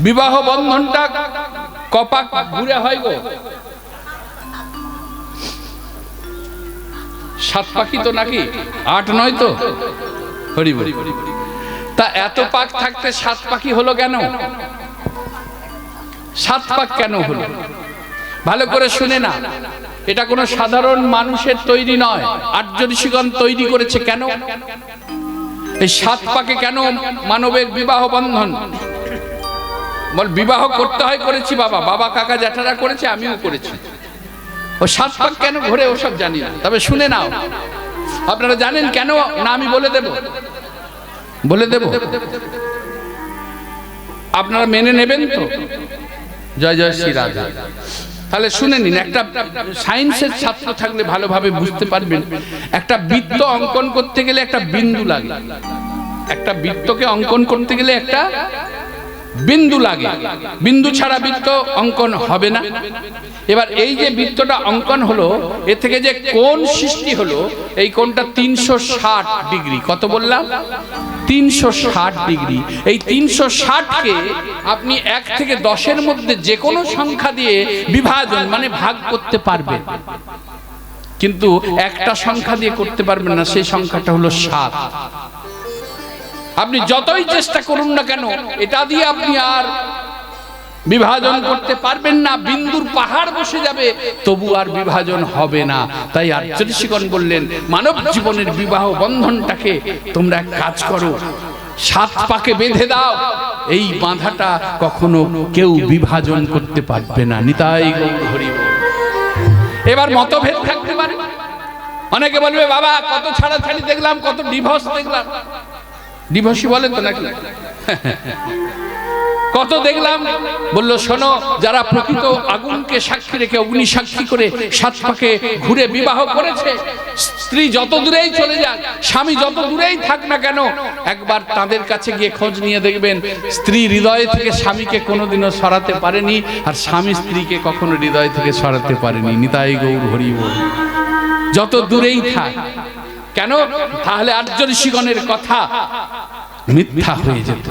বিবাহ বন্ধনটা কপাক ঘুরে হয় গো? 7 পাখি তো নাকি 8 নয় তো? হরি বল। তা এত পাক থাকতে 7 পাখি হলো কেন? 7 পাক কেন হলো? ভালো করে শুনে না, এটা কোনো সাধারণ মানুষের তৈরি নয়, আর্য ঋষিগণ তৈরি করেছে। কেন এই 7 পাকে কেন মানবের বিবাহ বন্ধন? বল, বিবাহ করতে হয়, করেছি, বাবা বাবা কাকা জ্যাঠারা করেছে, আমিও করেছি। ও 7 পাক কেন ঘুরে ওসব জানি না, তবে শুনে নাও। আপনারা জানেন কেন না? আমি বলে দেব, আপনারা মেনে নেবেন তো? জয় জয় শ্রী রাধা। তাহলে শুনে নিন, একটা সায়েন্সের ছাত্র থাকলে ভালোভাবে বুঝতে পারবেন। একটা বৃত্ত অঙ্কন করতে গেলে একটা বিন্দু লাগে। একটা বৃত্তকে অঙ্কন করতে গেলে একটা বিন্দু লাগে। বিন্দু ছাড়া বৃত্ত অঙ্কন হবে না। এবার এই যে বৃত্তটা অঙ্কন হলো, এ থেকে যে কোণ সৃষ্টি হলো, এই কোণটা 360 ডিগ্রি। কত বললাম? 360 ডিগ্রি। এই 360কে আপনি 1 থেকে 10-এর মধ্যে যে কোনো সংখ্যা দিয়ে বিভাজন মানে ভাগ করতে পারবেন, কিন্তু একটা সংখ্যা দিয়ে করতে পারবেন না, সেই সংখ্যাটা হলো 7। আপনি যতই চেষ্টা করুন না কেন, এটা দিয়ে আপনি আর বিভাজন করতে পারবেন না। বিন্দুর পাহাড় বসে যাবে, তবু আর বিভাজন হবে না। তাই আর্য ঋষিগণ বললেন, মানব জীবনের বিবাহ বন্ধনটাকে তোমরা এক কাজ করো, 7 পাকে বেঁধে দাও। এই বাঁধাটা কখনো কেউ বিভাজন করতে পারবে না। নিতাই গৌর হরি বল। এবার মতভেদ থাকতে পারে। অনেকে বলবে, বাবা কত ছাড়াছাড়ি দেখলাম, কত ডিভোর্স দেখলাম। ডিভোর্সই বলে তো নাকি? কত দেখলাম। বললো, শোনো, যারা প্রকৃত আগুনকে সাক্ষী রেখে, অগ্নি সাক্ষী করে 7 পাকে ঘুরে বিবাহ করেছে, স্ত্রী যত দূরেই চলে যাক, স্বামী যত দূরেই থাক না কেন, একবার তাদের কাছে গিয়ে খোঁজ নিয়ে দেখবেন, স্ত্রী হৃদয় থেকে স্বামীকে কোনোদিনও সরাতে পারেনি, আর স্বামী স্ত্রীকে কখনো হৃদয় থেকে সরাতে পারেনি। নিতাই গৌর হরি বল। যত দূরেই থাক কেন, তাহলে আর্য ঋষিগণের কথা মিথ্যা হয়ে যেত।